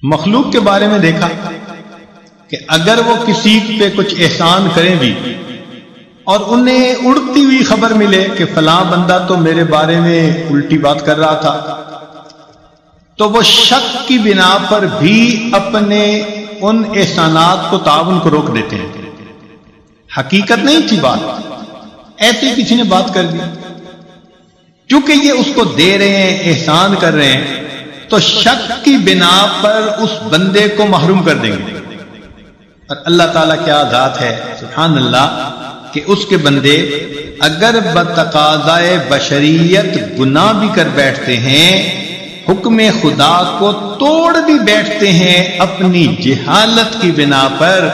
مخلوق کے بارے میں دیکھا کہ اگر وہ کسی پہ کچھ احسان کریں بھی اور انہیں اڑتی ہوئی خبر ملے کہ فلاں بندہ تو میرے بارے میں الٹی بات کر رہا تھا، تو وہ شک کی بنا پر بھی اپنے ان احسانات کو تعاون کو روک دیتے ہیں۔ حقیقت نہیں تھی بات، ایسے کسی نے بات کر دی، کیونکہ یہ اس کو دے رہے ہیں، احسان کر رہے ہیں، تو شک کی بنا پر اس بندے کو محروم کر دیں گے۔ اور اللہ تعالیٰ کیا ذات ہے، سبحان اللہ، کہ اس کے بندے اگر بتقاضائے بشریت گناہ بھی کر بیٹھتے ہیں، حکم خدا کو توڑ بھی بیٹھتے ہیں اپنی جہالت کی بنا پر،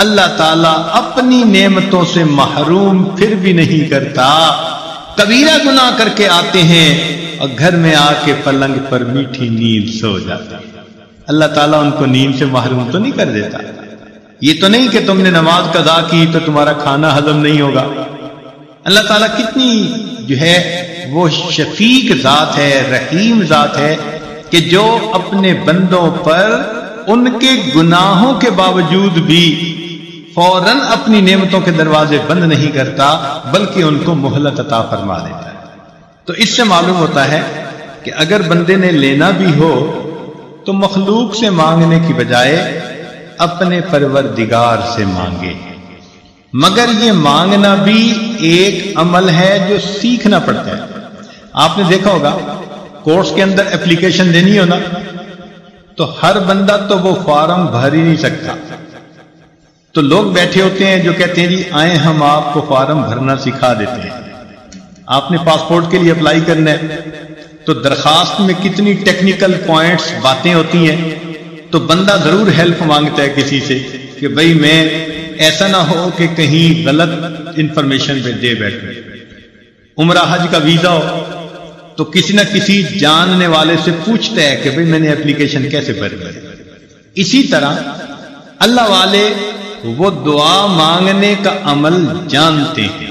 اللہ تعالیٰ اپنی نعمتوں سے محروم پھر بھی نہیں کرتا۔ کبیرہ گناہ کر کے آتے ہیں اور گھر میں آ کے پلنگ پر میٹھی نیند سو جاتے ہیں، اللہ تعالیٰ ان کو نیند سے محروم تو نہیں کر دیتا۔ یہ تو نہیں کہ تم نے نماز قضا کی تو تمہارا کھانا ہضم نہیں ہوگا۔ اللہ تعالیٰ کتنی جو ہے وہ شفیق ذات ہے، رحیم ذات ہے، کہ جو اپنے بندوں پر ان کے گناہوں کے باوجود بھی فوراً اپنی نعمتوں کے دروازے بند نہیں کرتا، بلکہ ان کو مہلت عطا فرما دیتا ہے۔ تو اس سے معلوم ہوتا ہے کہ اگر بندے نے لینا بھی ہو تو مخلوق سے مانگنے کی بجائے اپنے پروردگار سے مانگے، مگر یہ مانگنا بھی ایک عمل ہے جو سیکھنا پڑتا ہے۔ آپ نے دیکھا ہوگا کورس کے اندر اپلیکیشن دینی ہو نا، تو ہر بندہ تو وہ فارم بھر ہی نہیں سکتا، تو لوگ بیٹھے ہوتے ہیں جو کہتے ہیں جی آئیں ہم آپ کو فارم بھرنا سکھا دیتے ہیں۔ آپ نے پاسپورٹ کے لیے اپلائی کرنا ہے تو درخواست میں کتنی ٹیکنیکل پوائنٹس باتیں ہوتی ہیں، تو بندہ ضرور ہیلپ مانگتا ہے کسی سے کہ بھئی میں ایسا نہ ہو کہ کہیں غلط انفارمیشن پہ دے بیٹھے۔ عمرہ حج کا ویزا ہو تو کسی نہ کسی جاننے والے سے پوچھتا ہے کہ بھئی میں نے اپلیکیشن کیسے بھری۔ اسی طرح اللہ والے وہ دعا مانگنے کا عمل جانتے ہیں،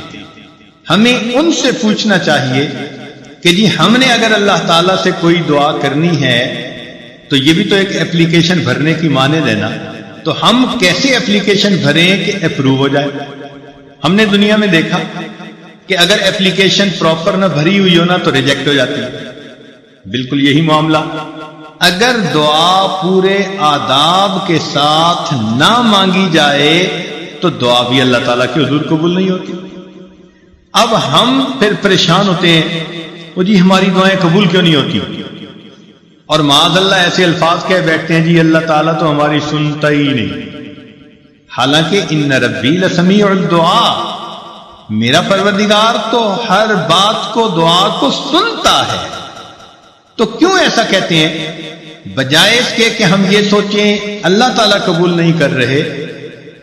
ہمیں ان سے پوچھنا چاہیے کہ جی ہم نے اگر اللہ تعالیٰ سے کوئی دعا کرنی ہے تو یہ بھی تو ایک اپلیکیشن بھرنے کی مانند ہے نا، تو ہم کیسے اپلیکیشن بھریں کہ اپروو ہو جائے؟ ہم نے دنیا میں دیکھا کہ اگر اپلیکیشن پراپر نہ بھری ہوئی ہو نا تو ریجیکٹ ہو جاتی ہے۔ بالکل یہی معاملہ اگر دعا پورے آداب کے ساتھ نہ مانگی جائے تو دعا بھی اللہ تعالیٰ کے حضور قبول نہیں ہوتی۔ اب ہم پھر پریشان ہوتے ہیں وہ جی ہماری دعائیں قبول کیوں نہیں ہوتی، اور معاذ اللہ ایسے الفاظ کہہ بیٹھتے ہیں جی اللہ تعالیٰ تو ہماری سنتا ہی نہیں، حالانکہ ان ربی لسمیع الدعاء، میرا پروردگار تو ہر بات کو، دعا کو سنتا ہے۔ تو کیوں ایسا کہتے ہیں؟ بجائے اس کے کہ ہم یہ سوچیں اللہ تعالیٰ قبول نہیں کر رہے،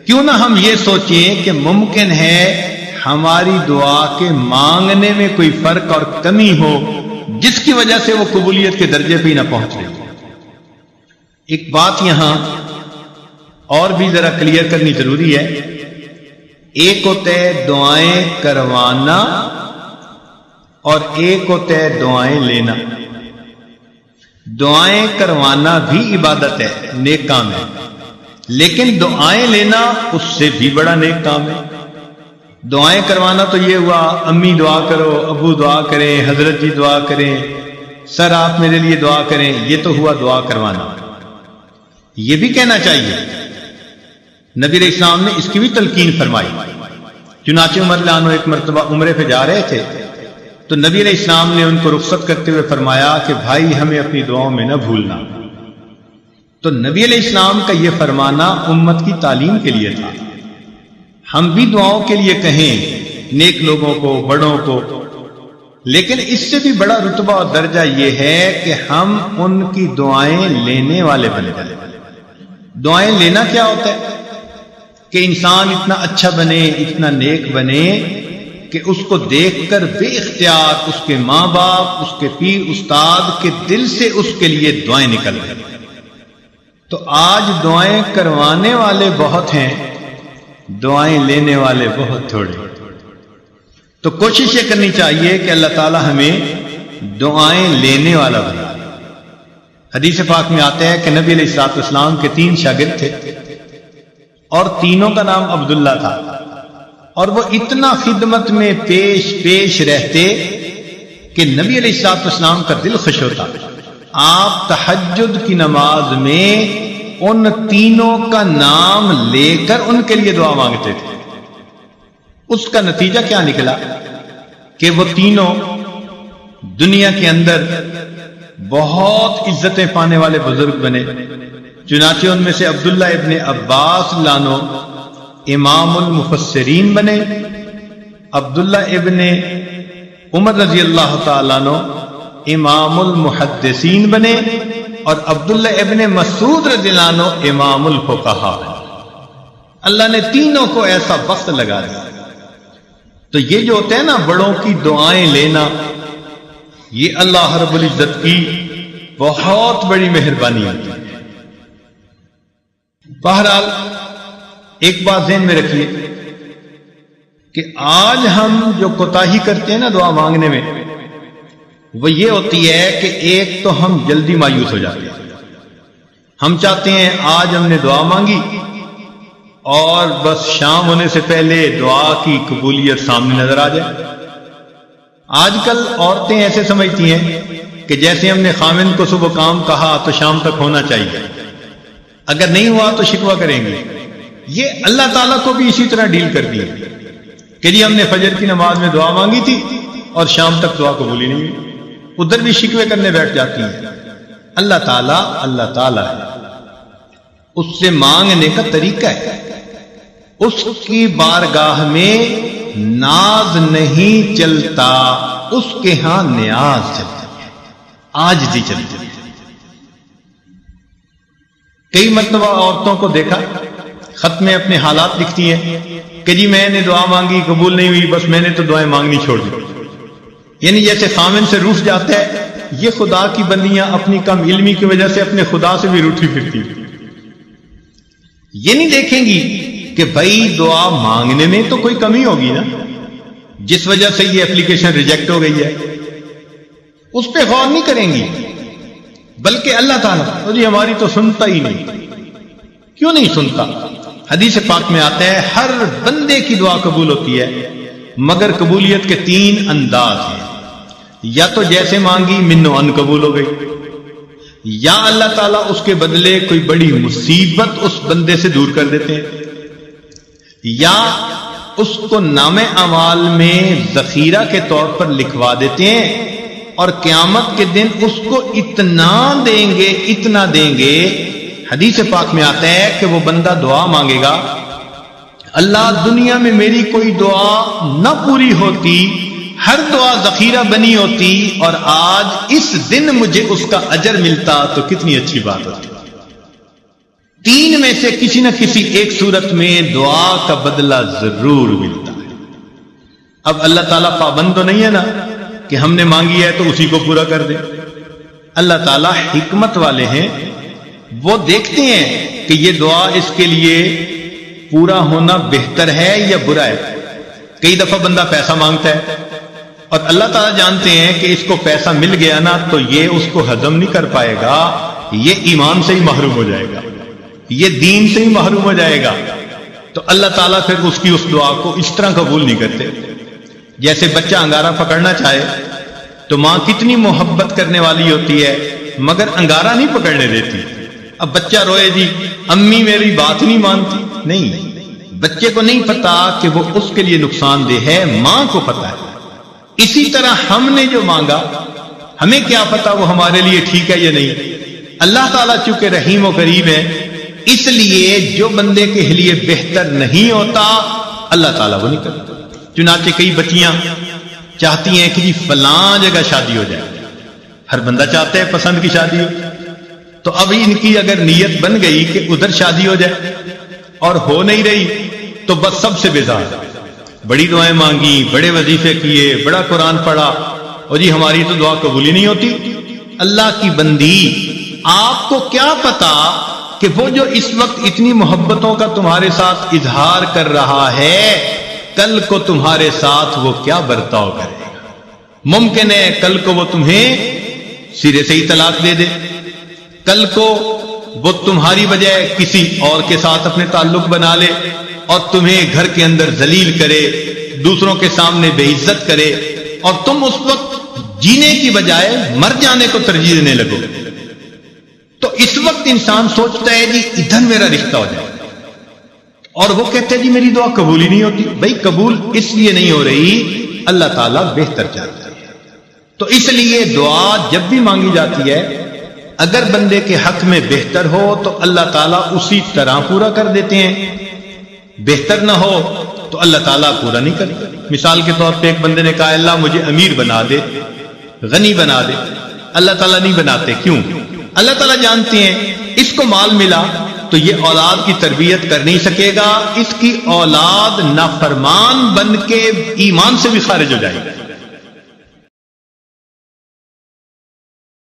کیوں نہ ہم یہ سوچیں کہ ممکن ہے ہماری دعا کے مانگنے میں کوئی فرق اور کمی ہو جس کی وجہ سے وہ قبولیت کے درجے پہ ہی نہ پہنچ رہے۔ ایک بات یہاں اور بھی ذرا کلیئر کرنی ضروری ہے، ایک ہوتا ہے دعائیں کروانا اور ایک ہوتا ہے دعائیں لینا۔ دعائیں کروانا بھی عبادت ہے، نیک کام ہے، لیکن دعائیں لینا اس سے بھی بڑا نیک کام ہے۔ دعائیں کروانا تو یہ ہوا امی دعا کرو، ابو دعا کریں، حضرت جی دعا کریں، سر آپ میرے لیے دعا کریں، یہ تو ہوا دعا کروانا۔ یہ بھی کہنا چاہیے، نبی علیہ السلام نے اس کی بھی تلقین فرمائی۔ چنانچہ عمر رضی اللہ عنہ ایک مرتبہ عمرے پہ جا رہے تھے تو نبی علیہ السلام نے ان کو رخصت کرتے ہوئے فرمایا کہ بھائی ہمیں اپنی دعاؤں میں نہ بھولنا۔ تو نبی علیہ السلام کا یہ فرمانا امت کی تعلیم کے لیے تھا۔ ہم بھی دعاؤں کے لیے کہیں نیک لوگوں کو، بڑوں کو، لیکن اس سے بھی بڑا رتبہ اور درجہ یہ ہے کہ ہم ان کی دعائیں لینے والے بن جائیں۔ دعائیں لینا کیا ہوتا ہے؟ کہ انسان اتنا اچھا بنے، اتنا نیک بنے کہ اس کو دیکھ کر بے اختیار اس کے ماں باپ، اس کے پیر استاد کے دل سے اس کے لیے دعائیں نکل رہی۔ تو آج دعائیں کروانے والے بہت ہیں، دعائیں لینے والے بہت تھوڑے۔ تو کوشش یہ کرنی چاہیے کہ اللہ تعالی ہمیں دعائیں لینے والا بنا۔ حدیث پاک میں آتا ہے کہ نبی علیہ الصلوۃ والسلام کے 3 شاگرد تھے اور تینوں کا نام عبداللہ تھا، اور وہ اتنا خدمت میں پیش رہتے کہ نبی علیہ الصلوۃ والسلام کا دل خوش ہوتا۔ آپ تہجد کی نماز میں ان تینوں کا نام لے کر ان کے لیے دعا مانگتے تھے۔ اس کا نتیجہ کیا نکلا کہ وہ تینوں دنیا کے اندر بہت عزتیں پانے والے بزرگ بنے۔ چنانچہ ان میں سے عبداللہ ابن عباس لانو امام المفسرین بنے، عبداللہ ابن عمر رضی اللہ تعالیٰ عنہ امام المحدثین بنے، اور عبداللہ ابن مسعود رضی اللہ عنہ امام الفقہاء بنے۔ اللہ نے تینوں کو ایسا وقت لگا دیا۔ تو یہ جو ہوتا ہے نا بڑوں کی دعائیں لینا، یہ اللہ رب العزت کی بہت بڑی مہربانی ہوتی ہے۔ بہرحال ایک بات ذہن میں رکھیے کہ آج ہم جو کوتاہی کرتے ہیں نا دعا مانگنے میں، وہ یہ ہوتی ہے کہ ایک تو ہم جلدی مایوس ہو جاتے ہیں۔ ہم چاہتے ہیں آج ہم نے دعا مانگی اور بس شام ہونے سے پہلے دعا کی قبولیت سامنے نظر آ جائے۔ آج کل عورتیں ایسے سمجھتی ہیں کہ جیسے ہم نے خامن کو صبح کام کہا تو شام تک ہونا چاہیے، اگر نہیں ہوا تو شکوہ کریں گے۔ یہ اللہ تعالیٰ کو بھی اسی طرح ڈیل کر دی کہ جی ہم نے فجر کی نماز میں دعا مانگی تھی اور شام تک دعا قبول ہی نہیں ہوئی، ادھر بھی شکوے کرنے بیٹھ جاتی ہیں۔ اللہ تعالیٰ ہے، اس سے مانگنے کا طریقہ ہے، اس کی بارگاہ میں ناز نہیں چلتا، اس کے ہاں نیاز چلتا ہے، عاجزی چلتی ہے۔ کئی مرتبہ عورتوں کو دیکھا خط میں اپنے حالات لکھتی ہیں کہ جی میں نے دعا مانگی قبول نہیں ہوئی، بس میں نے تو دعائیں مانگنی چھوڑ دی۔ یعنی جیسے خامن سے روٹھ جاتا ہے، یہ خدا کی بندیاں اپنی کم علمی کی وجہ سے اپنے خدا سے بھی روٹھی پھرتی ہیں۔ یہ نہیں دیکھیں گی کہ بھائی دعا مانگنے میں تو کوئی کمی ہوگی نا، جس وجہ سے یہ اپلیکیشن ریجیکٹ ہو گئی ہے، اس پہ غور نہیں کریں گی، بلکہ اللہ تعالیٰ تو جی ہماری تو سنتا ہی نہیں۔ کیوں نہیں سنتا؟ حدیث پاک میں آتا ہے ہر بندے کی دعا قبول ہوتی ہے، مگر قبولیت کے 3 انداز ہیں۔ یا تو جیسے مانگی منو ان قبول ہو گئی، یا اللہ تعالیٰ اس کے بدلے کوئی بڑی مصیبت اس بندے سے دور کر دیتے ہیں، یا اس کو نام اعمال میں ذخیرہ کے طور پر لکھوا دیتے ہیں، اور قیامت کے دن اس کو اتنا دیں گے۔ حدیث پاک میں آتا ہے کہ وہ بندہ دعا مانگے گا، اللہ دنیا میں میری کوئی دعا نہ پوری ہوتی، ہر دعا ذخیرہ بنی ہوتی، اور آج اس دن مجھے اس کا اجر ملتا تو کتنی اچھی بات ہوتی۔ 3 میں سے کسی نہ کسی ایک صورت میں دعا کا بدلہ ضرور ملتا ہے۔ اب اللہ تعالیٰ پابند تو نہیں ہے نا کہ ہم نے مانگی ہے تو اسی کو پورا کر دے۔ اللہ تعالیٰ حکمت والے ہیں، وہ دیکھتے ہیں کہ یہ دعا اس کے لیے پورا ہونا بہتر ہے یا برا ہے۔ کئی دفعہ بندہ پیسہ مانگتا ہے اور اللہ تعالیٰ جانتے ہیں کہ اس کو پیسہ مل گیا نا تو یہ اس کو ہضم نہیں کر پائے گا، یہ ایمان سے ہی محروم ہو جائے گا، یہ دین سے ہی محروم ہو جائے گا، تو اللہ تعالیٰ پھر اس کی اس دعا کو اس طرح قبول نہیں کرتے۔ جیسے بچہ انگارہ پکڑنا چاہے تو ماں کتنی محبت کرنے والی ہوتی ہے، مگر انگارہ نہیں پکڑنے دیتی۔ اب بچہ روئے جی امی میری بات نہیں مانتی، نہیں، بچے کو نہیں پتا کہ وہ اس کے لیے نقصان دہ ہے، ماں کو پتا ہے۔ اسی طرح ہم نے جو مانگا ہمیں کیا پتا وہ ہمارے لیے ٹھیک ہے یا نہیں۔ اللہ تعالیٰ چونکہ رحیم و کریم ہے، اس لیے جو بندے کے لیے بہتر نہیں ہوتا اللہ تعالیٰ وہ نہیں کرتا۔ چنانچہ کئی بچیاں چاہتی ہیں کہ جی فلاں جگہ شادی ہو جائے، ہر بندہ چاہتا ہے پسند کی شادی ہو، تو اب ان کی اگر نیت بن گئی کہ ادھر شادی ہو جائے اور ہو نہیں رہی تو بس سب سے بیزار، بڑی دعائیں مانگی، بڑے وظیفے کیے، بڑا قرآن پڑھا، اور جی ہماری تو دعا قبول ہی نہیں ہوتی۔ اللہ کی بندی، آپ کو کیا پتا کہ وہ جو اس وقت اتنی محبتوں کا تمہارے ساتھ اظہار کر رہا ہے کل کو تمہارے ساتھ وہ کیا برتاؤ کرے گا۔ ممکن ہے کل کو وہ تمہیں سرے سے ہی طلاق دے دے، کل کو وہ تمہاری بجائے کسی اور کے ساتھ اپنے تعلق بنا لے اور تمہیں گھر کے اندر ذلیل کرے، دوسروں کے سامنے بے عزت کرے، اور تم اس وقت جینے کی بجائے مر جانے کو ترجیح دینے لگو، تو اس وقت انسان سوچتا ہے جی ادھر میرا رشتہ ہو جائے، اور وہ کہتے ہیں جی میری دعا قبول ہی نہیں ہوتی۔ بھائی قبول اس لیے نہیں ہو رہی، اللہ تعالیٰ بہتر جانتا ہے۔ تو اس لیے دعا جب بھی مانگی جاتی ہے، اگر بندے کے حق میں بہتر ہو تو اللہ تعالیٰ اسی طرح پورا کر دیتے ہیں، بہتر نہ ہو تو اللہ تعالیٰ پورا نہیں کرتا۔ مثال کے طور پہ ایک بندے نے کہا اللہ مجھے امیر بنا دے، غنی بنا دے، اللہ تعالیٰ نہیں بناتے، کیوں؟ اللہ تعالیٰ جانتے ہیں اس کو مال ملا تو یہ اولاد کی تربیت کر نہیں سکے گا، اس کی اولاد نافرمان بن کے ایمان سے بھی خارج ہو جائے گا۔